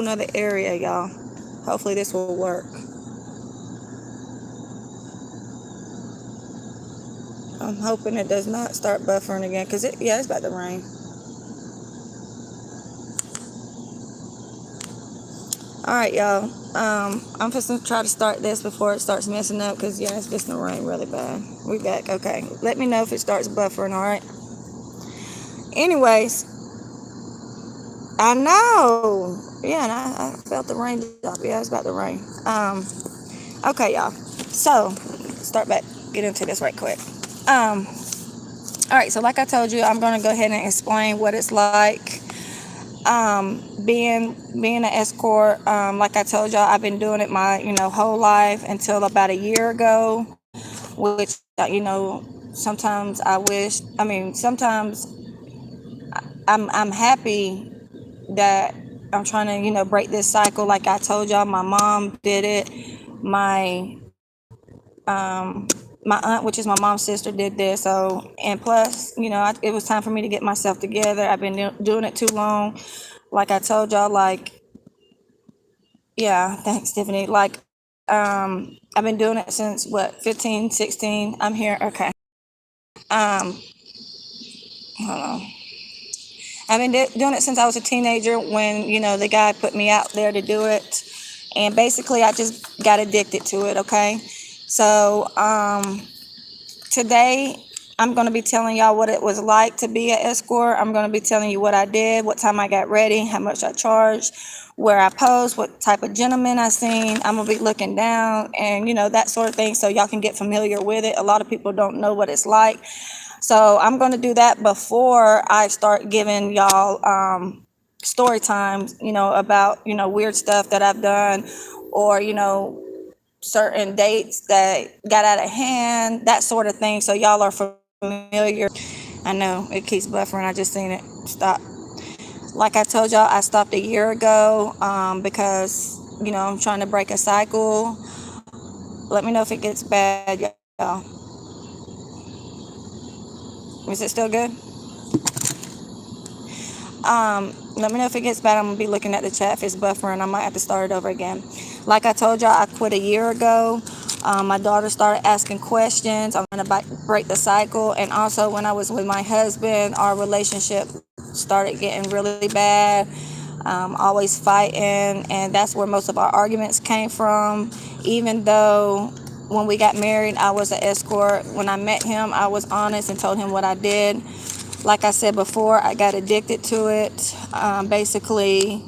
another area, y'all. Hopefully this will work. I'm hoping it does not start buffering again because yeah, it's about to rain. All right, y'all. I'm just gonna try to start this before it starts messing up because yeah, it's just gonna rain really bad. We back. Okay. Let me know if it starts buffering. All right. Anyways, I know. Yeah, and I felt the rain drop. Yeah, it's about to rain. Okay, y'all. So start back. Get into this right quick. All right. So like I told you, I'm gonna go ahead and explain what it's like being an escort. Like I told y'all, I've been doing it my whole life until about a year ago, which sometimes I wish. I mean, sometimes I'm happy that I'm trying to break this cycle. Like I told y'all, my mom did it. My aunt, which is my mom's sister, did this. So, and plus, it was time for me to get myself together. I've been doing it too long. Like I told y'all, like, yeah, thanks, Tiffany. Like, I've been doing it since what, 15, 16. I'm here. Okay. Um, Hold on. I've been doing it since I was a teenager when, the guy put me out there to do it. And basically, I just got addicted to it, okay? So, today, I'm going to be telling y'all what it was like to be an escort. I'm going to be telling you what I did, what time I got ready, how much I charged, where I posed, what type of gentleman I seen. I'm going to be looking down and, that sort of thing so y'all can get familiar with it. A lot of people don't know what it's like. So I'm going to do that before I start giving y'all story times, about, weird stuff that I've done or, certain dates that got out of hand, that sort of thing. So y'all are familiar. I know it keeps buffering. I just seen it stop. Like I told y'all, I stopped a year ago because, I'm trying to break a cycle. Let me know if it gets bad, y'all. Is it still good? Let me know if it gets bad. I'm gonna be looking at the chat. If it's buffering, I might have to start it over again. Like I told y'all, I quit a year ago. My daughter started asking questions. I'm gonna break the cycle. And also, when I was with my husband, our relationship started getting really bad. Always fighting, and that's where most of our arguments came from. Even though when we got married, I was an escort. When I met him, I was honest and told him what I did. Like I said before, I got addicted to it, basically,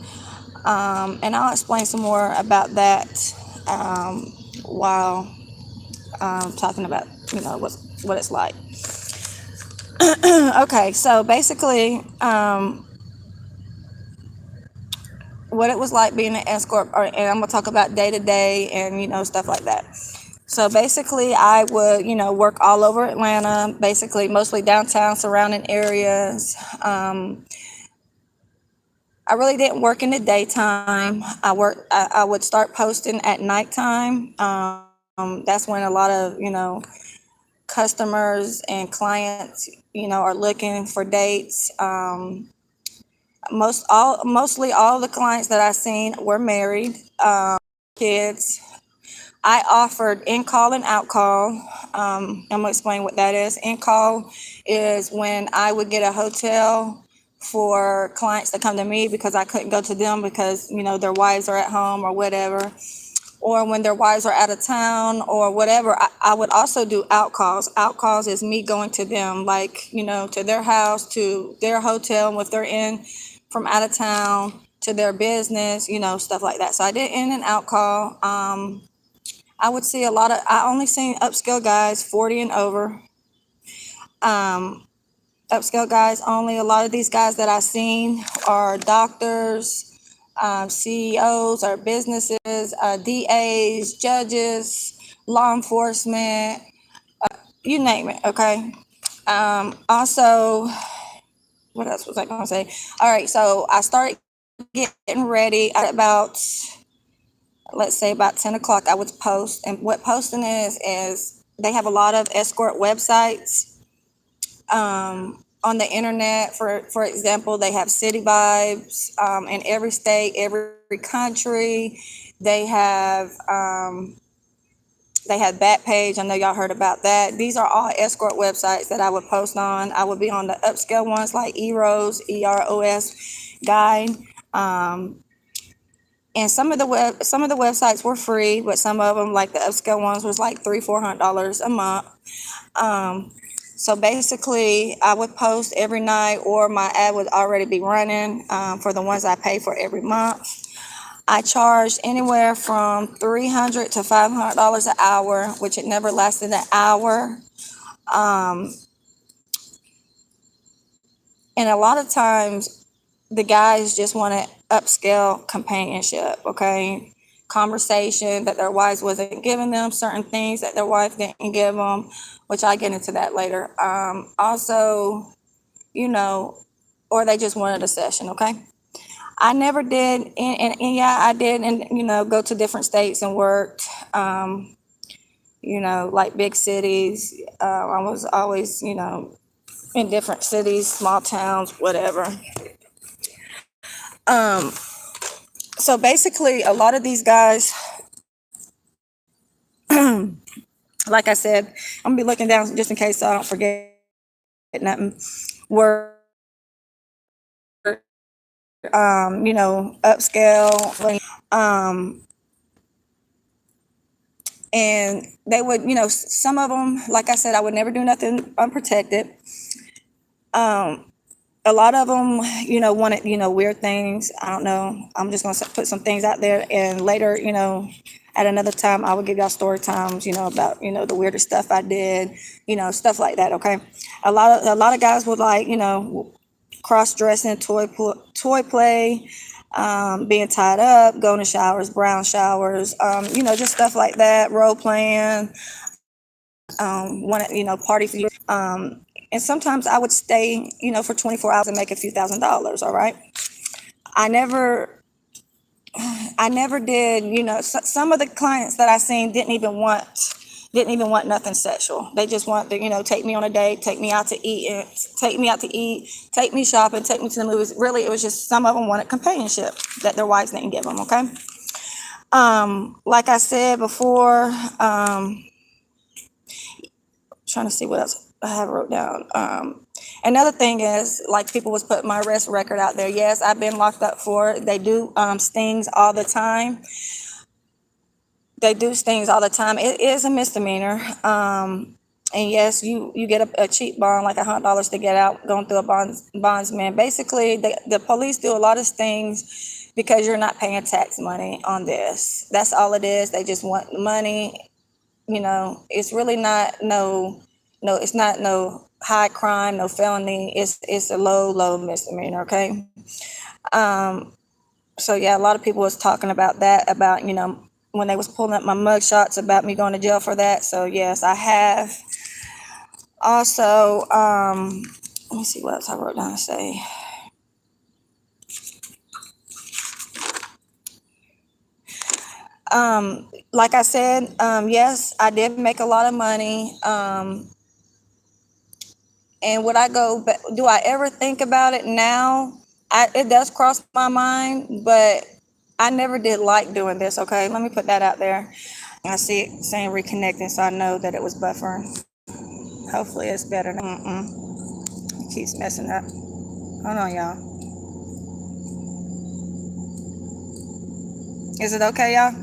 and I'll explain some more about that while talking about what it's like. Okay, so basically, what it was like being an escort, and I'm gonna talk about day to day and stuff like that. So basically, I would work all over Atlanta, basically mostly downtown, surrounding areas. I really didn't work in the daytime. I would start posting at nighttime. That's when a lot of customers and clients are looking for dates. Mostly all the clients that I seen were married, kids. I offered in call and out call. I'm gonna explain what that is. In call is when I would get a hotel for clients to come to me because I couldn't go to them because their wives are at home or whatever, or when their wives are out of town or whatever. I would also do out calls. Out calls is me going to them, like to their house, to their hotel, and if they're in from out of town, to their business, stuff like that. So I did in and out call. I would see I only seen upscale guys 40 and over. Um, Upscale guys only. A lot of these guys that I seen are doctors, CEOs or businesses, DAs, judges, law enforcement, you name it, okay? Also, what else was I going to say? All right, so I started getting ready at about, let's say about 10 o'clock. I would post. And what posting is they have a lot of escort websites. on the internet. For example, they have city vibes in every state, every country. They have Backpage. I know y'all heard about that. These are all escort websites that I would post on. I would be on the upscale ones like Eros, EROS Guide. And some of the websites were free, but some of them, like the upscale ones, was like $300-400 a month. Um, so basically, I would post every night, or my ad would already be running for the ones I pay for every month. I charged anywhere from $300 to $500 an hour, which it never lasted an hour. Um, and a lot of times, the guys just want to upscale companionship, okay? Conversation that their wives wasn't giving them, certain things that their wife didn't give them, which I get into that later. Also, you know, or they just wanted a session, okay? I never did, and yeah, I did, and go to different states and worked, like big cities. I was always, in different cities, small towns, whatever. Um, so basically, a lot of these guys, like I said, I'm gonna be looking down just in case so I don't forget nothing. Were upscale, and they would, some of them, like I said, I would never do nothing unprotected. A lot of them, wanted, weird things. I don't know. I'm just gonna put some things out there, and later, at another time, I will give y'all story times, about, the weirdest stuff I did, stuff like that. Okay. A lot of guys would like, cross dressing, toy play, being tied up, going to showers, brown showers, just stuff like that, role playing, party for you. And sometimes I would stay, for 24 hours and make a few $1,000s. All right. I never, I never did, some of the clients that I seen didn't even want nothing sexual. They just want to, take me on a date, take me out to eat, take me shopping, take me to the movies. Really, it was just some of them wanted companionship that their wives didn't give them. Okay. Like I said before, trying to see what else I have wrote down. Another thing is, like, people was putting my arrest record out there. Yes, I've been locked up for it. They do stings all the time. It is a misdemeanor. And yes, you get a cheap bond, like $100 to get out, going through a bondsman. Basically, the police do a lot of things because you're not paying tax money on this. That's all it is. They just want the money. It's really not it's not no high crime, no felony. It's a low misdemeanor. Okay. So yeah, a lot of people was talking about that, about, when they was pulling up my mug shots about me going to jail for that. So yes, I have. Also, let me see what else I wrote down to say. Like I said, yes, I did make a lot of money. And would I go back? Do I ever think about it now? It does cross my mind, but I never did like doing this. Okay, let me put that out there. I see it saying reconnecting, so I know that it was buffering. Hopefully, it's better. It keeps messing up. Hold on, y'all. Is it okay, y'all?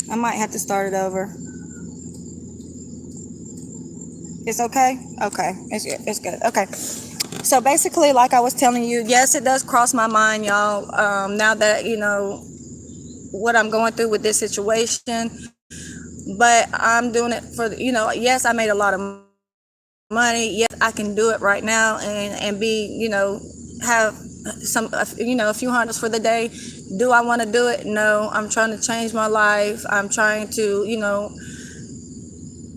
I might have to start it over. It's okay? Okay. It's good. Okay. So basically, like I was telling you, yes, it does cross my mind, y'all. Now that, what I'm going through with this situation, but I'm doing it for, yes, I made a lot of money. Yes, I can do it right now and be, have a few hundreds for the day. Do I want to do it? No. I'm trying to change my life. I'm trying to,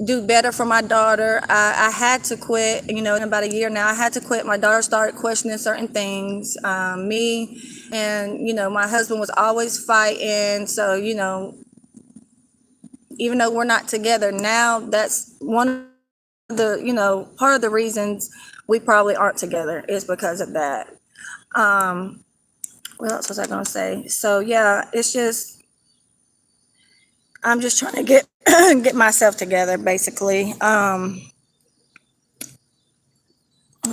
do better for my daughter. I had to quit, in about a year now. I had to quit. My daughter started questioning certain things. Me and, my husband was always fighting. So, even though we're not together now, that's one of the, part of the reasons we probably aren't together is because of that. Um, what else was I gonna say? So yeah, it's just I'm just trying to get get myself together, basically. What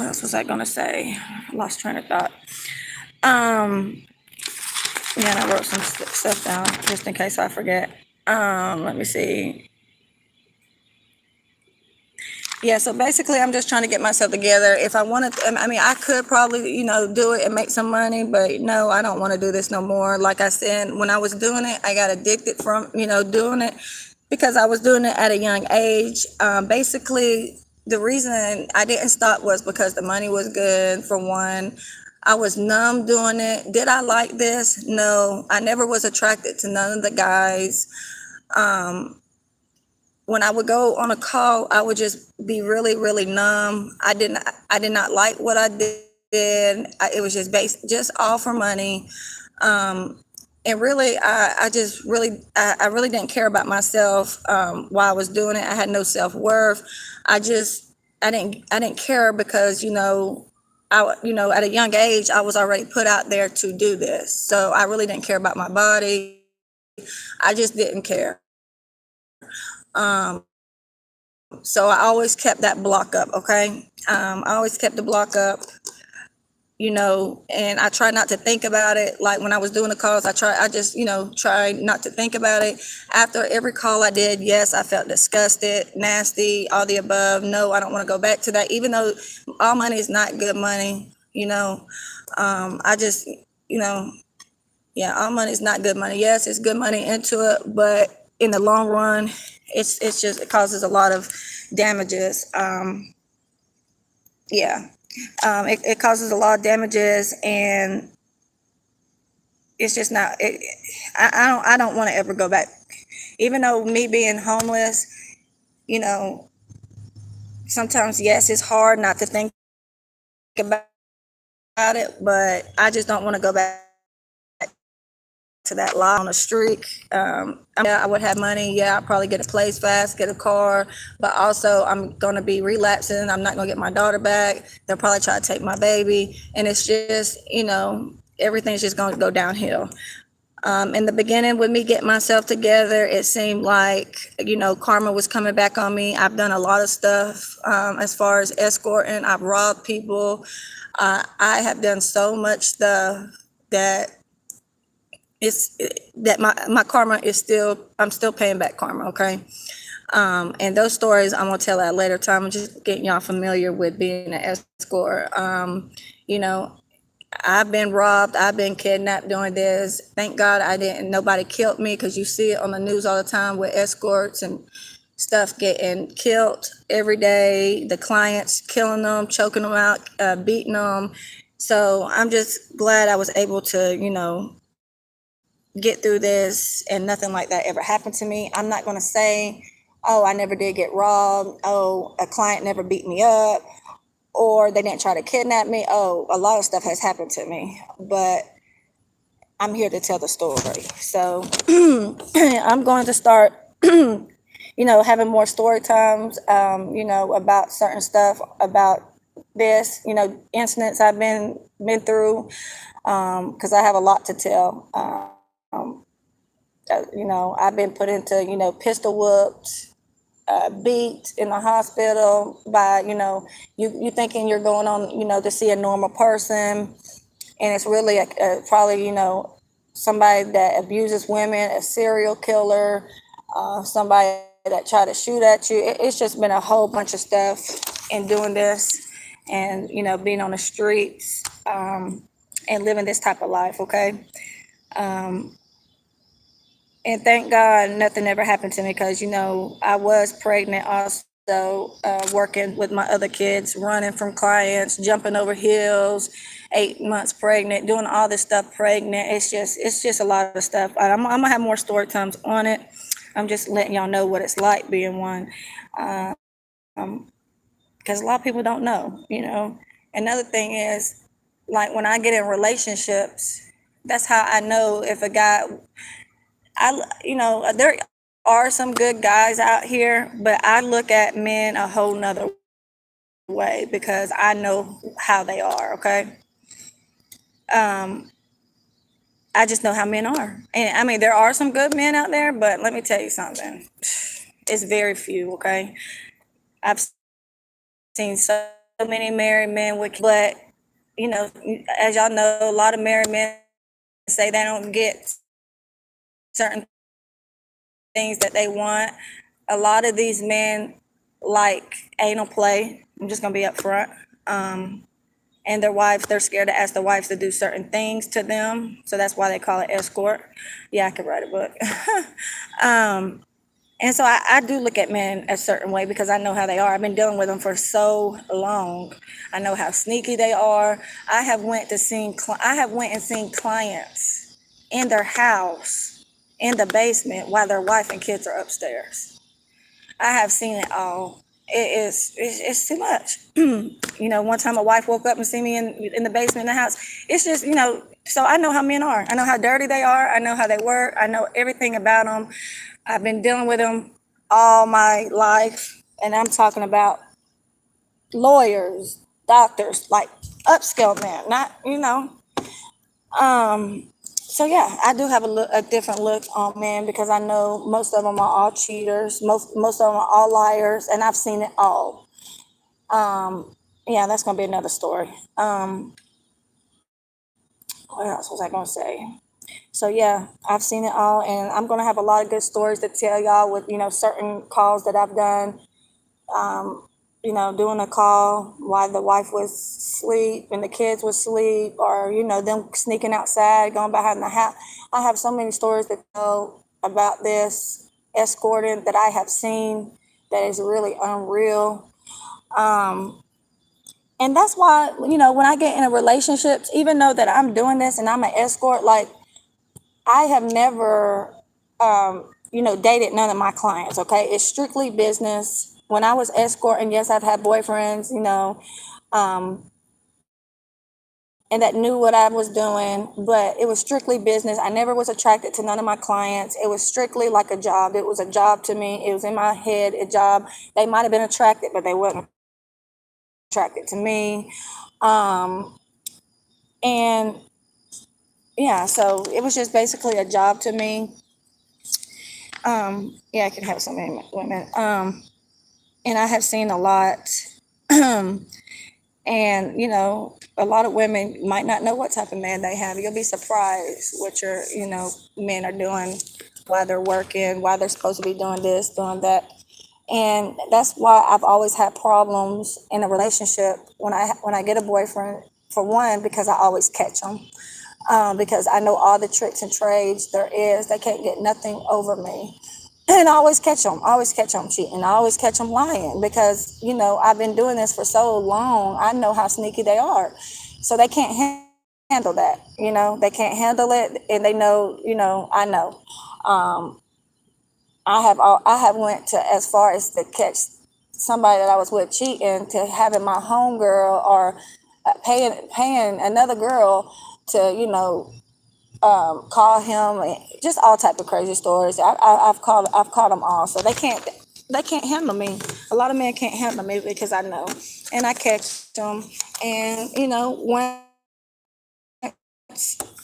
else was I gonna say? Lost train of thought. Um, yeah, and I wrote some stuff down just in case I forget. Let me see. Yeah, so basically, I'm just trying to get myself together. If I wanted, I mean, I could probably, do it and make some money, but no, I don't want to do this no more. Like I said, when I was doing it, I got addicted from, doing it because I was doing it at a young age. Basically, the reason I didn't stop was because the money was good, for one. I was numb doing it. Did I like this? No, I never was attracted to none of the guys. Um, when I would go on a call, I would just be really, really numb. I did not like what I did. It was just based, just all for money. Um, and really, I just really, I really didn't care about myself while I was doing it. I had no self worth. I just, I didn't care because, at a young age, I was already put out there to do this. So I really didn't care about my body. I just didn't care. Um, So I always kept that block up, okay? I always kept the block up, and I try not to think about it. Like when I was doing the calls, I just, try not to think about it. After every call I did, yes, I felt disgusted, nasty, all the above. No, I don't want to go back to that, even though all money is not good money. I just, you know, yeah, all money is not good money. Yes, it's good money into it, but in the long run, it's just it causes a lot of damages. Yeah, it causes a lot of damages, and it's just not. I don't want to ever go back. Even though me being homeless, you know, sometimes yes, it's hard not to think about it, but I just don't want to go back to that lie on the street. Yeah, I would have money. Yeah, I'll probably get a place fast, get a car, but also I'm going to be relapsing. I'm not going to get my daughter back. They'll probably try to take my baby. And it's just, everything's just going to go downhill. In the beginning, with me getting myself together, it seemed like, karma was coming back on me. I've done a lot of stuff as far as escorting. I've robbed people. I have done so much stuff that it's that my karma is still, I'm still paying back karma, okay? And those stories I'm gonna tell at a later time. I'm just getting y'all familiar with being an escort. You know, I've been robbed, I've been kidnapped doing this. Thank God I didn't, nobody killed me, because you see it on the news all the time with escorts and stuff getting killed every day. The clients killing them, choking them out, beating them. So I'm just glad I was able to, get through this and nothing like that ever happened to me. I'm not going to say, oh, I never did get robbed. Oh, a client never beat me up, or they didn't try to kidnap me. Oh, a lot of stuff has happened to me, but I'm here to tell the story. So I'm going to start, having more story times, about certain stuff, about this, incidents I've been through, because I have a lot to tell. I've been put into, pistol whooped, beat in the hospital by, you thinking you're going on, to see a normal person, and it's really probably, somebody that abuses women, a serial killer, somebody that tried to shoot at you. It's just been a whole bunch of stuff in doing this, and being on the streets, and living this type of life. Okay. Um, and thank God nothing ever happened to me, because, I was pregnant also, working with my other kids, running from clients, jumping over hills, 8 months pregnant, doing all this stuff pregnant. It's just a lot of stuff. I'm gonna have more story times on it. I'm just letting y'all know what it's like being one, because a lot of people don't know. Another thing is, like, when I get in relationships, that's how I know if a guy, there are some good guys out here, but I look at men a whole nother way because I know how they are, okay? Um, I just know how men are. And I mean, there are some good men out there, but let me tell you something. It's very few, okay? I've seen so many married men with, but you know, as y'all know, a lot of married men say they don't get certain things that they want. A lot of these men like anal play. I'm just gonna be upfront. And their wives, they're scared to ask their wives to do certain things to them, so that's why they call it escort. Yeah, I could write a book. And so I do look at men a certain way because I know how they are. I've been dealing with them for so long. I know how sneaky they are. I have went and seen clients in their house in the basement while their wife and kids are upstairs. I have seen it all. It's too much. One time a wife woke up and see me in the basement in the house. It's just, so I know how men are. I know how dirty they are. I know how they work. I know everything about them. I've been dealing with them all my life. And I'm talking about lawyers, doctors, like upscale men, not, so yeah, I do have a different look on men because I know most of them are all cheaters. Most of them are all liars, and I've seen it all. Yeah, that's gonna be another story. What else was I gonna say? So yeah, I've seen it all, and I'm gonna have a lot of good stories to tell y'all with certain calls that I've done. Doing a call while the wife was asleep and the kids was asleep, or them sneaking outside, going behind the house. I have so many stories to tell about this escorting that I have seen that is really unreal. And that's why, when I get in a relationship, even though that I'm doing this and I'm an escort, like I have never, dated none of my clients. Okay, it's strictly business. When I was escorting, yes, I've had boyfriends, um, and that knew what I was doing, but it was strictly business. I never was attracted to none of my clients. It was strictly like a job. It was a job to me. It was in my head, a job. They might have been attracted, but they weren't attracted to me. Um, and yeah, so it was just basically a job to me. Yeah, I could have so many women. And I have seen a lot. And a lot of women might not know what type of man they have. You'll be surprised what your men are doing while they're working, while they're supposed to be doing this, doing that. And that's why I've always had problems in a relationship when I get a boyfriend. For one, because I always catch them, because I know all the tricks and trades there is. They can't get nothing over me. And I always catch them cheating. I always catch them lying because, I've been doing this for so long. I know how sneaky they are. So they can't handle that, they can't handle it. And they know, I know. Um, I have went to as far as to catch somebody that I was with cheating, to having my homegirl or paying another girl to, call him, just all type of crazy stories. I've caught them all, so they can't handle me. A lot of men can't handle me because I know, and I catch them. And once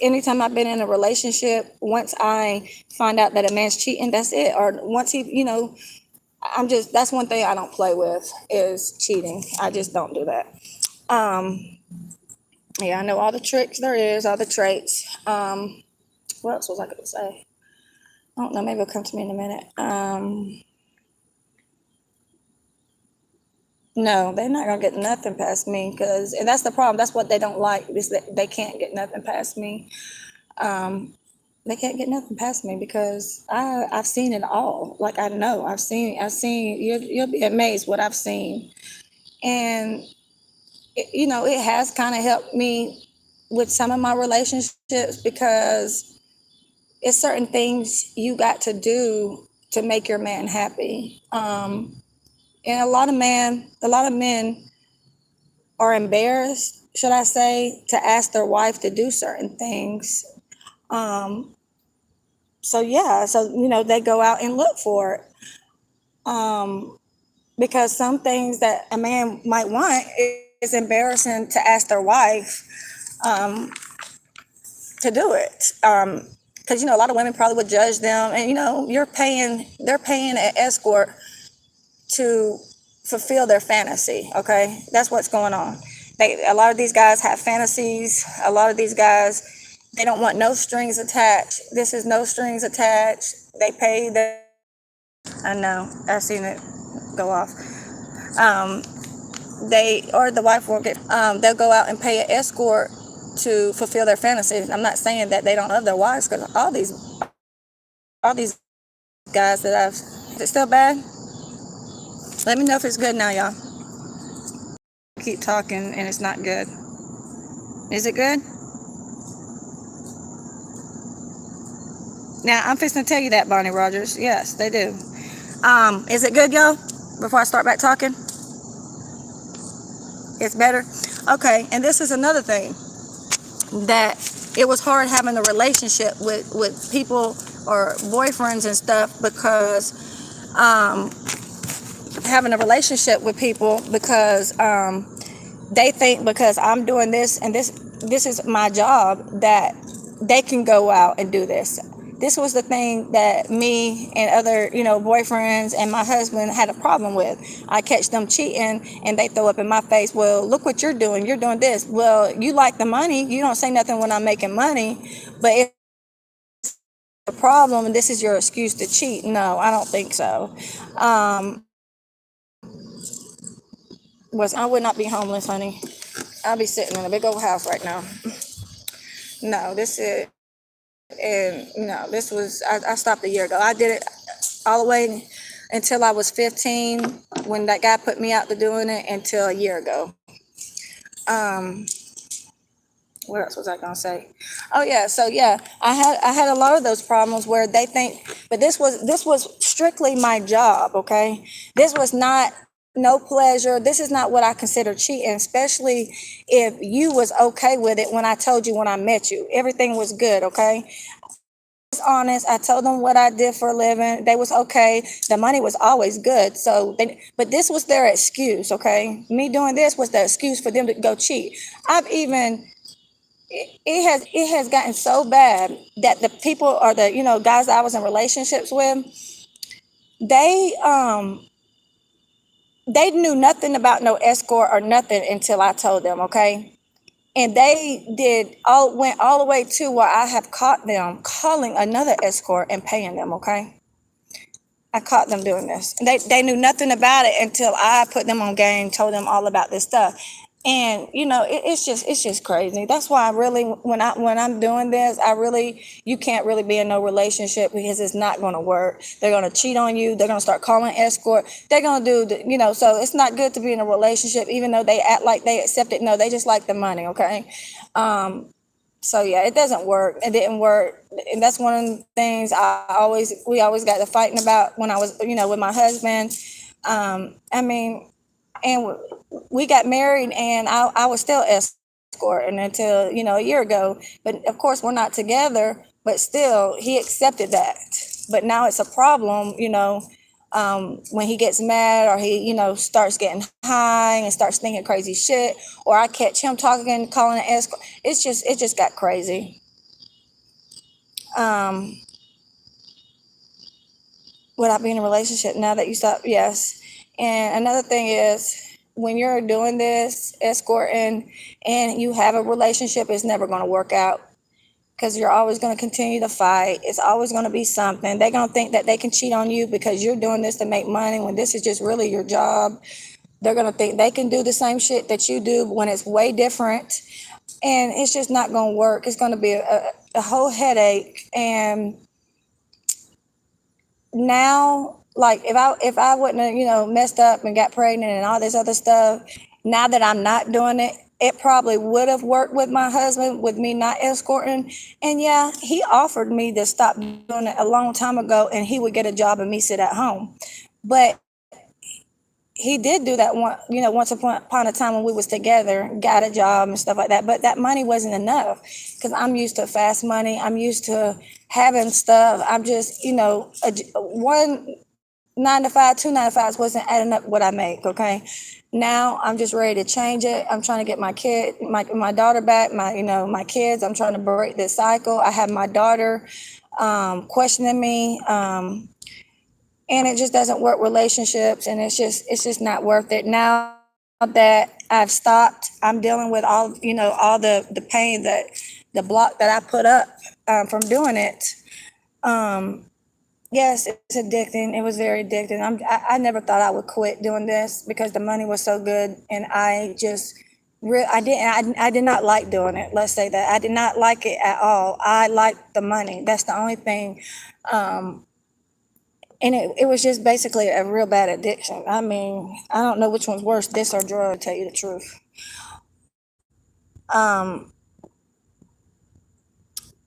anytime I've been in a relationship, once I find out that a man's cheating, that's it. Or once he, that's one thing I don't play with is cheating. I just don't do that. Um, yeah, I know all the tricks there is, all the traits. What else was I going to say? I don't know. Maybe it'll come to me in a minute. No, they're not gonna get nothing past me and that's the problem. That's what they don't like is that they can't get nothing past me. Um, they can't get nothing past me because I've seen it all. Like I know I've seen. You'll be amazed what I've seen, and it has kind of helped me with some of my relationships because it's certain things you got to do to make your man happy. And a lot of men are embarrassed, should I say, to ask their wife to do certain things. Um, So yeah, so they go out and look for it. Because some things that a man might want is embarrassing to ask their wife to do it. Because a lot of women probably would judge them, and they're paying an escort to fulfill their fantasy. Okay, that's what's going on. A lot of these guys have fantasies. A lot of these guys, they don't want no strings attached. This is no strings attached. They pay the. I know. I seen it go off. Um, they or the wife will get. They'll go out and pay an escort to fulfill their fantasies. I'm not saying that they don't love their wives, because all these guys that I've. Is it still bad? Let me know if it's good now, y'all. Keep talking and it's not good. Is it good? Now I'm fixing to tell you that, Bonnie Rogers. Yes, they do. Is it good, y'all? Before I start back talking, it's better. Okay, and this is another thing that it was hard having a relationship with people or boyfriends and stuff, because having a relationship with people because they think because I'm doing this and this is my job, that they can go out and do this. This was the thing that me and other, boyfriends and my husband had a problem with. I catch them cheating and they throw up in my face, well, look what you're doing. You're doing this. Well, you like the money. You don't say nothing when I'm making money, but it's a problem and this is your excuse to cheat. No, I don't think so. I would not be homeless, honey. I'll be sitting in a big old house right now. No, this was, I stopped a year ago. I did it all the way until I was 15, when that guy put me out to doing it, until a year ago. Um, what else was I gonna say? Oh yeah, so yeah, I had a lot of those problems where they think, but this was strictly my job. Okay, this was not no pleasure. This is not what I consider cheating, especially if you was okay with it when I told you when I met you. Everything was good. Okay, honest. I told them what I did for a living. They was okay. The money was always good. But this was their excuse. Okay, me doing this was the excuse for them to go cheat. I've even it has gotten so bad that the people, or the guys that I was in relationships with, they they knew nothing about no escort or nothing until I told them. Okay, and they went all the way to where I have caught them calling another escort and paying them. Okay, I caught them doing this. They knew nothing about it until I put them on game, told them all about this stuff. And it's just crazy. That's why I really, when I'm doing this, you can't really be in no relationship, because it's not going to work. They're going to cheat on you. They're going to start calling escort. They're going to so it's not good to be in a relationship, even though they act like they accept it. No, they just like the money. Okay. So yeah, it doesn't work. It didn't work, and that's one of the things we always got to fighting about when I was, with my husband. I mean, and we got married, and I was still escorting until a year ago. But of course, we're not together. But still, he accepted that. But now it's a problem, when he gets mad, or he, starts getting high and starts thinking crazy shit, or I catch him talking, calling an escort. It just got crazy. Um, would I be in a relationship now that you stop? Yes. And another thing is, when you're doing this escorting and you have a relationship, it's never going to work out, because you're always going to continue to fight. It's always going to be something. They're going to think that they can cheat on you because you're doing this to make money, when this is just really your job. They're going to think they can do the same shit that you do when it's way different. And it's just not going to work. It's going to be a whole headache. And now, like, if I wouldn't have, messed up and got pregnant and all this other stuff, now that I'm not doing it, it probably would have worked with my husband, with me not escorting. And yeah, he offered me to stop doing it a long time ago, and he would get a job and me sit at home. But he did do that one, once upon a time when we was together, got a job and stuff like that. But that money wasn't enough because I'm used to fast money. I'm used to having stuff. I'm just, one 9 to 5, 2 9 to 5s wasn't adding up what I make. Okay. Now I'm just ready to change it. I'm trying to get my daughter back, my kids. I'm trying to break this cycle. I have my daughter questioning me. And it just doesn't work relationships, and it's just not worth it. Now that I've stopped, I'm dealing with all the pain, that the block that I put up from doing it. Yes, it's addicting. It was very addicting. I never thought I would quit doing this because the money was so good, and I did not like doing it. Let's say that I did not like it at all. I liked the money. That's the only thing. And it was just basically a real bad addiction. I mean, I don't know which one's worse, this or drug, to tell you the truth.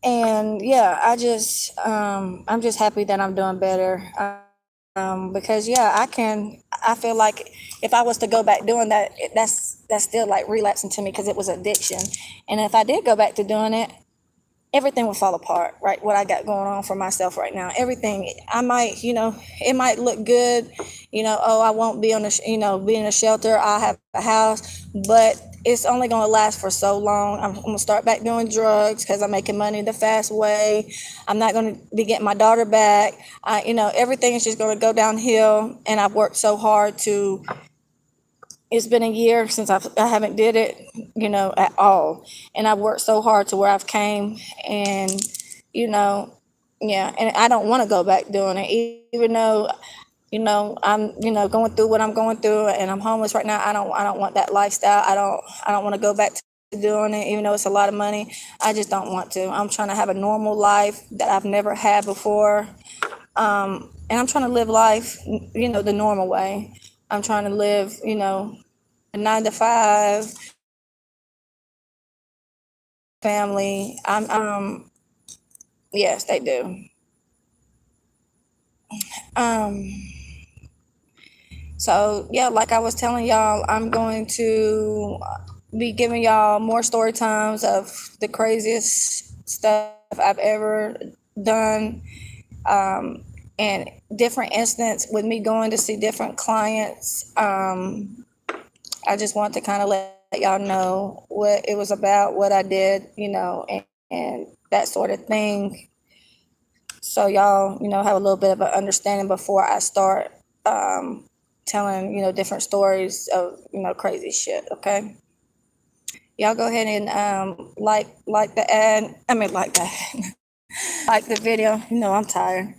And yeah, I'm just happy that I'm doing better. Because yeah, I feel like if I was to go back doing that, that's still like relapsing to me because it was addiction. And if I did go back to doing it, everything will fall apart, right? What I got going on for myself right now, everything. It might look good, oh, I won't be be in a shelter, I'll have a house, but it's only going to last for so long. I'm going to start back doing drugs because I'm making money the fast way. I'm not going to be getting my daughter back. Everything is just going to go downhill, and I've worked so hard to. It's been a year since I haven't did it, at all. And I've worked so hard to where I've came, and, yeah, and I don't want to go back doing it, even though, I'm, going through what I'm going through, and I'm homeless right now. I don't want that lifestyle. I don't want to go back to doing it, even though it's a lot of money. I just don't want to. I'm trying to have a normal life that I've never had before. And I'm trying to live life, the normal way. I'm trying to live, a 9 to 5 family. Yes, they do. Um, so yeah, like I was telling y'all, I'm going to be giving y'all more story times of the craziest stuff I've ever done. And different instances with me going to see different clients. I just want to kind of let y'all know what it was about, what I did, and that sort of thing. So y'all, have a little bit of an understanding before I start telling, different stories of, crazy shit. Okay. Y'all go ahead and like the ad. I mean, like that, like the video. I'm tired.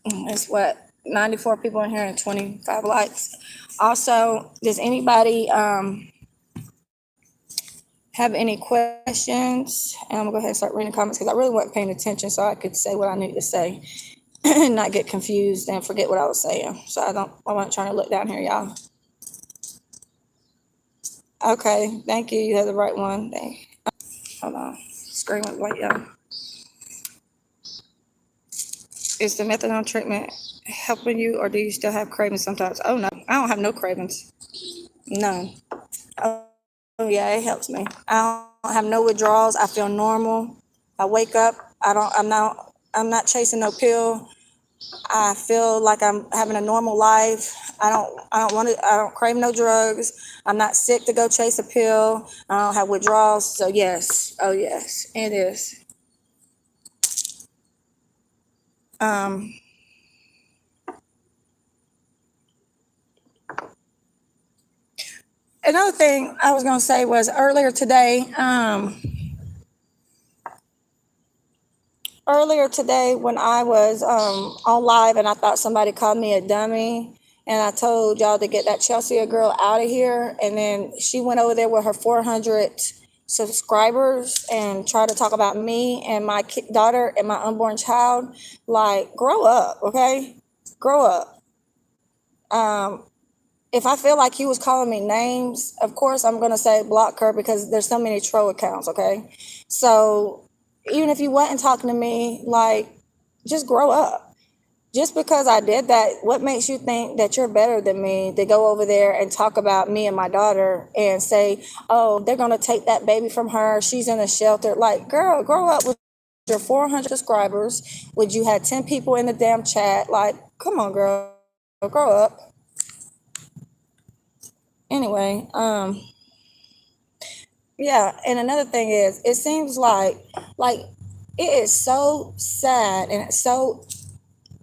It's what, 94 people in here and 25 likes. Also, does anybody have any questions? And I'm gonna go ahead and start reading comments because I really wasn't paying attention, so I could say what I need to say and not get confused and forget what I was saying. So I wasn't trying to look down here, y'all. Okay, thank you. You have the right one. Hold on. Screen went white, y'all. Is the methadone treatment helping you, or do you still have cravings sometimes? Oh no, I don't have no cravings. None. Oh yeah, it helps me. I don't have no withdrawals. I feel normal. I wake up. I'm not chasing no pill. I feel like I'm having a normal life. I don't crave no drugs. I'm not sick to go chase a pill. I don't have withdrawals. So yes. Oh yes, it is. Um, Another thing I was gonna say was earlier today when I was on live, and I thought somebody called me a dummy, and I told y'all to get that Chelsea girl out of here, and then she went over there with her 400 subscribers and tried to talk about me and my daughter and my unborn child. Like, grow up, okay? Grow up. If I feel like he was calling me names, of course I'm gonna say block her because there's so many troll accounts, okay? So even if you wasn't talking to me, like, just grow up. just because I did that, what makes you think that you're better than me to go over there and talk about me and my daughter and say, oh, they're going to take that baby from her. She's in a shelter. Like, girl, grow up with your 400 subscribers. Would you had 10 people in the damn chat? Like, come on, girl, grow up. Anyway, yeah. And another thing is, it seems like it is so sad and it's so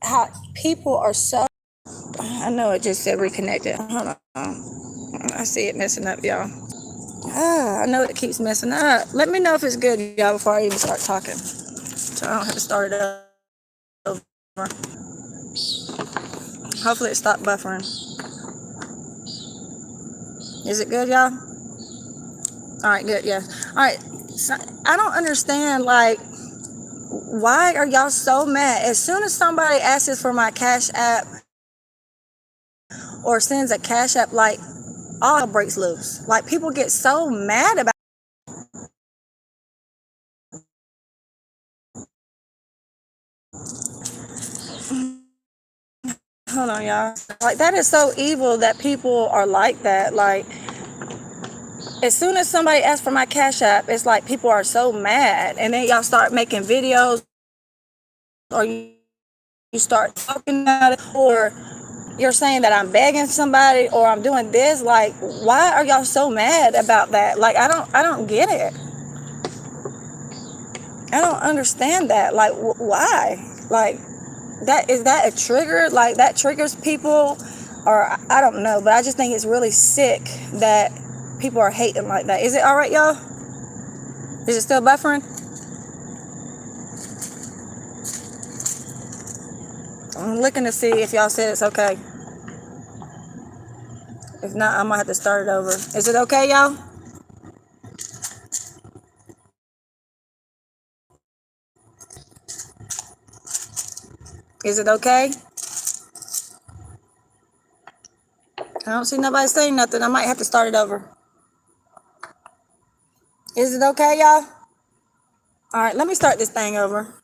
how people are so. I know it just said reconnected. Hold on. I see it messing up, y'all. I know it keeps messing up. Let me know if it's good, y'all, before I even start talking. So I don't have to start it over. Hopefully it stopped buffering. Is it good, y'all? All right, good, yeah. All right. So I don't understand, like, why are y'all so mad? As soon as somebody asks for my Cash App or sends a Cash App, like, all breaks loose. Like, people get so mad about. Hold on, y'all. Like, that is so evil that people are like that. Like, as soon as somebody asks for my Cash App, it's like people are so mad. And then y'all start making videos, or you start talking about it, or you're saying that I'm begging somebody or I'm doing this. Like, why are y'all so mad about that? Like, I don't get it. I don't understand that. Like, why? Like, that a trigger? Like, that triggers people, or I don't know. But I just think it's really sick that people are hating like that. Is it all right, y'all? Is it still buffering? I'm looking to see if y'all said it's okay. If not, I'm gonna have to start it over. Is it okay, y'all? Is it okay? I don't see nobody saying nothing. I might have to start it over. Is it okay, y'all? All right, let me start this thing over.